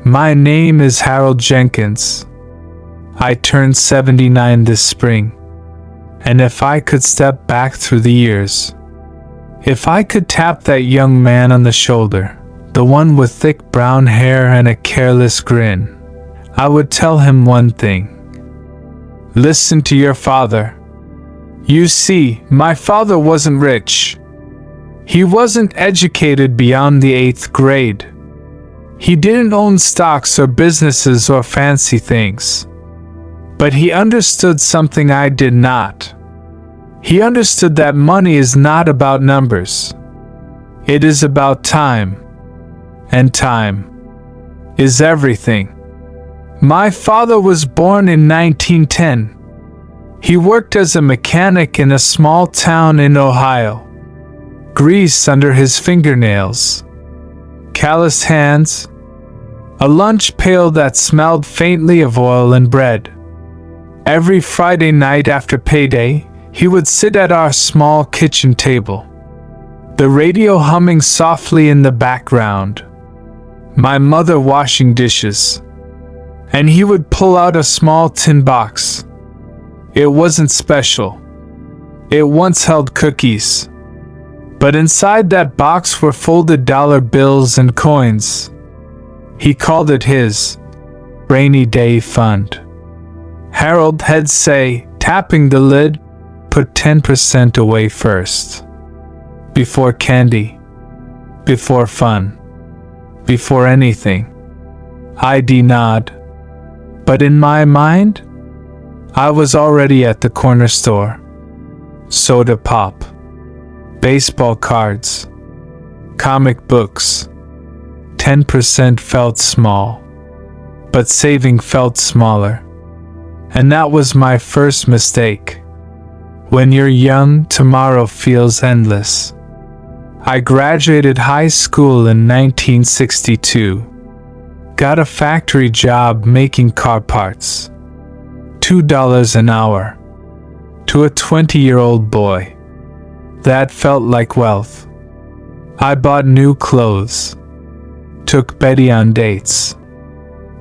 My name is Harold Jenkins. I turned 79 this spring. And if I could step back through the years, if I could tap that young man on the shoulder, the one with thick brown hair and a careless grin, I would tell him one thing. Listen to your father. You see, my father wasn't rich. He wasn't educated beyond the 8th grade. He didn't own stocks or businesses or fancy things. But he understood something I did not. He understood that money is not about numbers. It is about time. And time is everything. My father was born in 1910. He worked as a mechanic in a small town in Ohio. Grease under his fingernails, calloused hands, a lunch pail that smelled faintly of oil and bread. Every Friday night after payday, he would sit at our small kitchen table, the radio humming softly in the background, my mother washing dishes, and he would pull out a small tin box. It wasn't special. It once held cookies. But inside that box were folded dollar bills and coins. He called it his rainy day fund. Harold, he'd say, tapping the lid, put 10% away first. Before candy. Before fun. Before anything. I'd nod. But in my mind, I was already at the corner store. Soda pop. Baseball cards. Comic books. 10% felt small. But saving felt smaller. And that was my first mistake. When you're young, tomorrow feels endless. I graduated high school in 1962. Got a factory job making car parts. $2 an hour. To a 20-year-old boy. That felt like wealth. I bought new clothes. Took Betty on dates.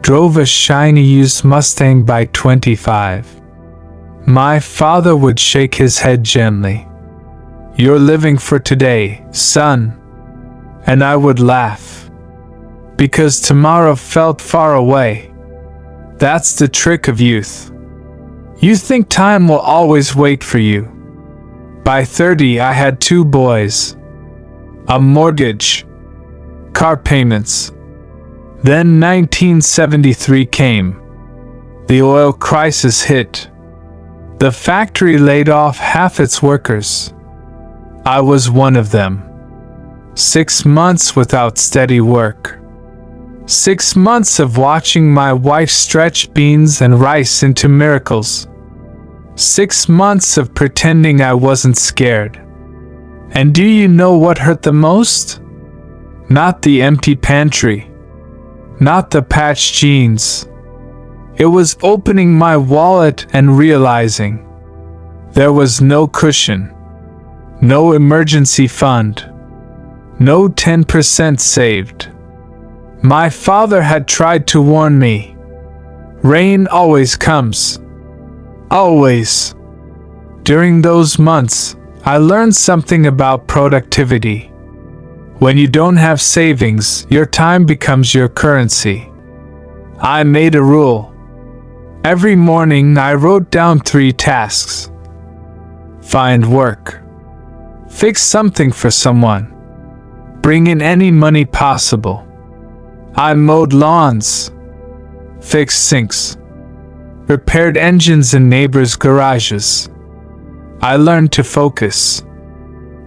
Drove a shiny used Mustang by 25. My father would shake his head gently. You're living for today, son. And I would laugh. Because tomorrow felt far away. That's the trick of youth. You think time will always wait for you. By 30, I had 2 boys. A mortgage. Car payments. Then 1973 came. The oil crisis hit. The factory laid off half its workers. I was one of them. 6 months without steady work. 6 months of watching my wife stretch beans and rice into miracles. 6 months of pretending I wasn't scared. And do you know what hurt the most? Not the empty pantry. Not the patched jeans. It was opening my wallet and realizing there was no cushion, no emergency fund, no 10% saved. My father had tried to warn me. Rain always comes. Always. During those months, I learned something about productivity. When you don't have savings, your time becomes your currency. I made a rule. Every morning I wrote down 3 tasks. Find work. Fix something for someone. Bring in any money possible. I mowed lawns. Fixed sinks. Repaired engines in neighbors' garages. I learned to focus.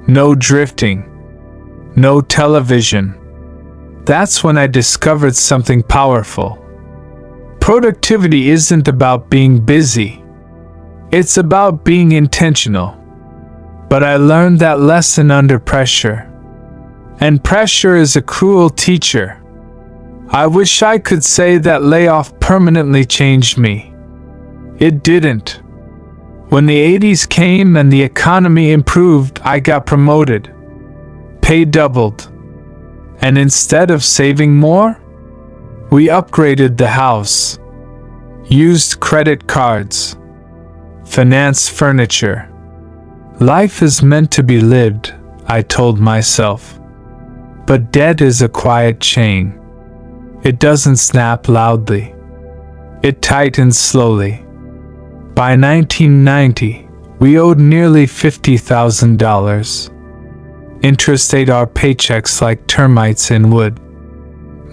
No drifting. No television. That's when I discovered something powerful. Productivity isn't about being busy. It's about being intentional. But I learned that lesson under pressure. And pressure is a cruel teacher. I wish I could say that layoff permanently changed me. It didn't. When the 80s came and the economy improved, I got promoted. Pay doubled. And instead of saving more, We upgraded the house, used credit cards, financed furniture. Life is meant to be lived, I told myself. But debt is a quiet chain. It doesn't snap loudly. It tightens slowly. By 1990, we owed nearly $50,000. Interest ate our paychecks like termites in wood.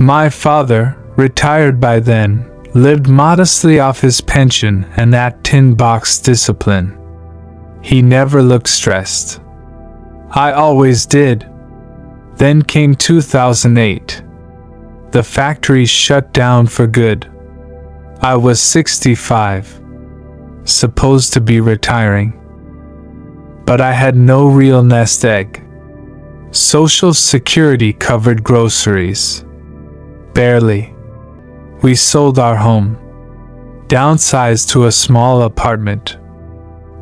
My father, retired by then, lived modestly off his pension and that tin box discipline. He never looked stressed. I always did. Then came 2008. The factory shut down for good. I was 65, supposed to be retiring. But I had no real nest egg. Social Security covered groceries. Barely. We sold our home, downsized to a small apartment.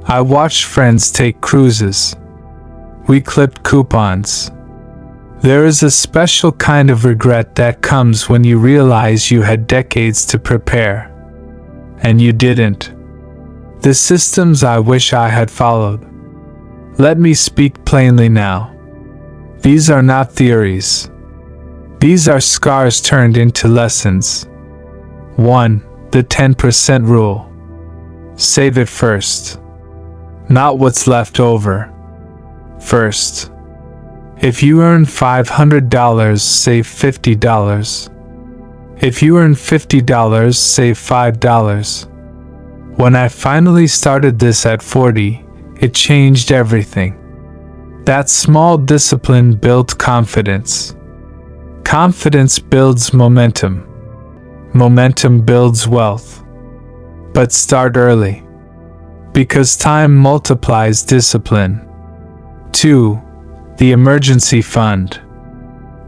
I watched friends take cruises. We clipped coupons. There is a special kind of regret that comes when you realize you had decades to prepare. And you didn't. The systems I wish I had followed. Let me speak plainly now. These are not theories. These are scars turned into lessons. 1. The 10% rule. Save it first. Not what's left over. First. If you earn $500, save $50. If you earn $50, save $5. When I finally started this at 40, it changed everything. That small discipline built confidence. Confidence builds momentum. Momentum builds wealth. But start early. Because time multiplies discipline. 2. The emergency fund.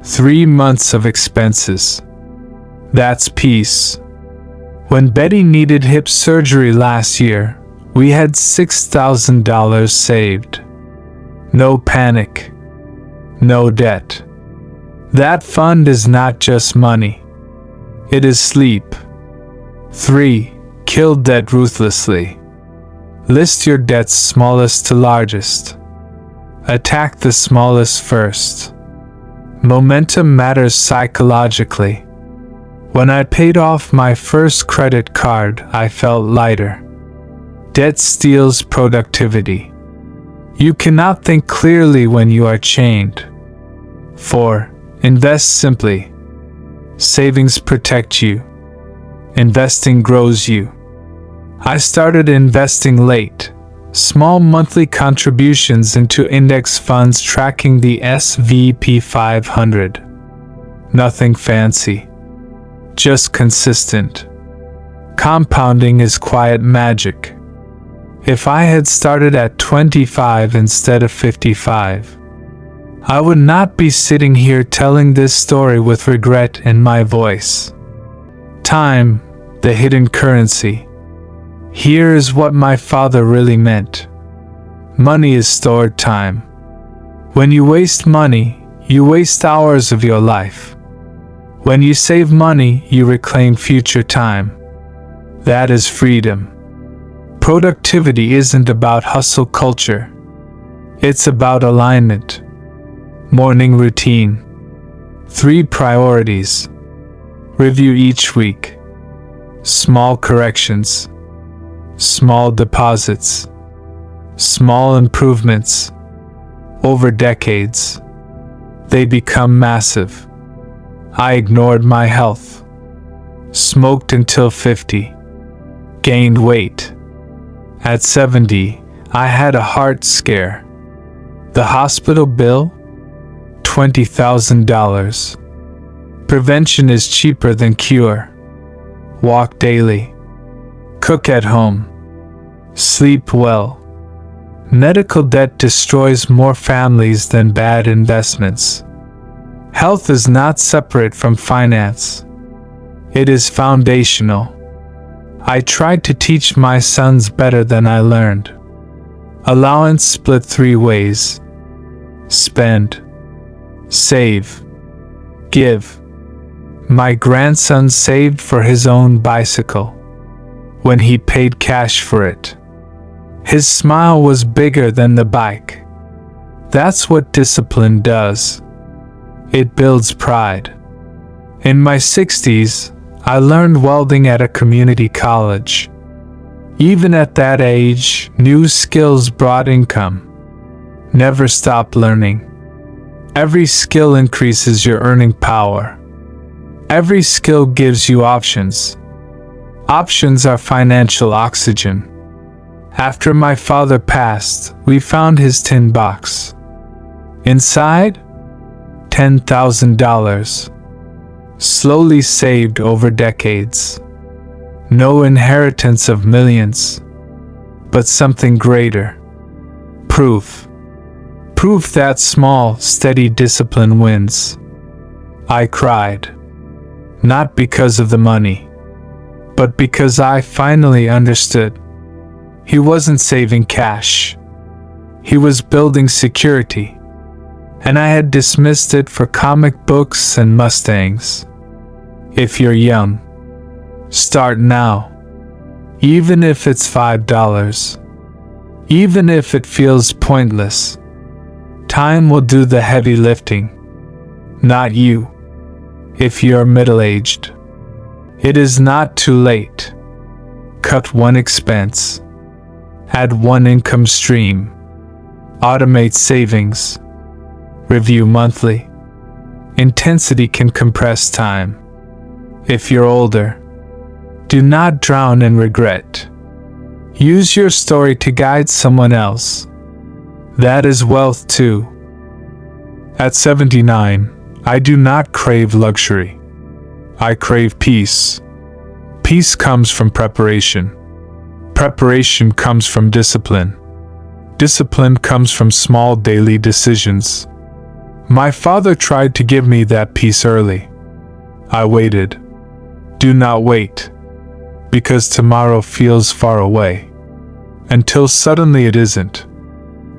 3 months of expenses. That's peace. When Betty needed hip surgery last year, we had $6,000 saved. No panic. No debt. That fund is not just money. It is sleep. 3. Kill debt ruthlessly. List your debts smallest to largest. Attack the smallest first. Momentum matters psychologically. When I paid off my first credit card, I felt lighter. Debt steals productivity. You cannot think clearly when you are chained. 4. Invest simply. Savings protect you. Investing grows you. I started investing late. Small monthly contributions into index funds tracking the S&P 500. Nothing fancy. Just consistent. Compounding is quiet magic. If I had started at 25 instead of 55, I would not be sitting here telling this story with regret in my voice. Time, the hidden currency. Here is what my father really meant. Money is stored time. When you waste money, you waste hours of your life. When you save money, you reclaim future time. That is freedom. Productivity isn't about hustle culture. It's about alignment. Morning routine. 3 priorities. Review each week. Small corrections. Small deposits. Small improvements. Over decades, they become massive. I ignored my health. Smoked until 50. Gained weight. At 70, I had a heart scare. The hospital bill? $20,000. Prevention is cheaper than cure. Walk daily. Cook at home. Sleep well. Medical debt destroys more families than bad investments. Health is not separate from finance. It is foundational. I tried to teach my sons better than I learned. Allowance split 3 ways. Spend. Save. Give. my grandson saved for his own bicycle when he paid cash for it. His smile was bigger than the bike. That's what discipline does. It builds pride. In my 60s, I learned welding at a community college. Even at that age, new skills brought income. Never stop learning. Every skill increases your earning power. Every skill gives you options. Options are financial oxygen. After my father passed, we found his tin box. Inside, $10,000. Slowly saved over decades. No inheritance of millions, but something greater. Proof. Proof that small, steady discipline wins. I cried. Not because of the money, but because I finally understood. He wasn't saving cash. He was building security. And I had dismissed it for comic books and Mustangs. If you're young, start now. Even if it's $5. Even if it feels pointless. Time will do the heavy lifting. Not you. If you're middle-aged, it is not too late. Cut one expense. Add one income stream. Automate savings. Review monthly. Intensity can compress time. If you're older, do not drown in regret. Use your story to guide someone else. That is wealth too. At 79, I do not crave luxury. I crave peace. Peace comes from preparation. Preparation comes from discipline. Discipline comes from small daily decisions. My father tried to give me that peace early. I waited. Do not wait, because tomorrow feels far away, until suddenly it isn't.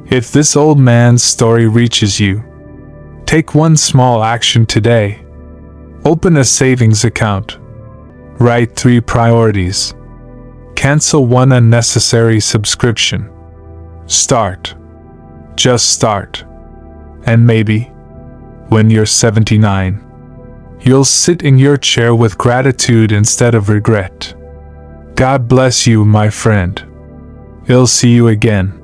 If this old man's story reaches you, take one small action today. Open a savings account. Write 3 priorities. Cancel one unnecessary subscription. Start. Just start. And maybe, when you're 79, you'll sit in your chair with gratitude instead of regret. God bless you, my friend. I'll see you again.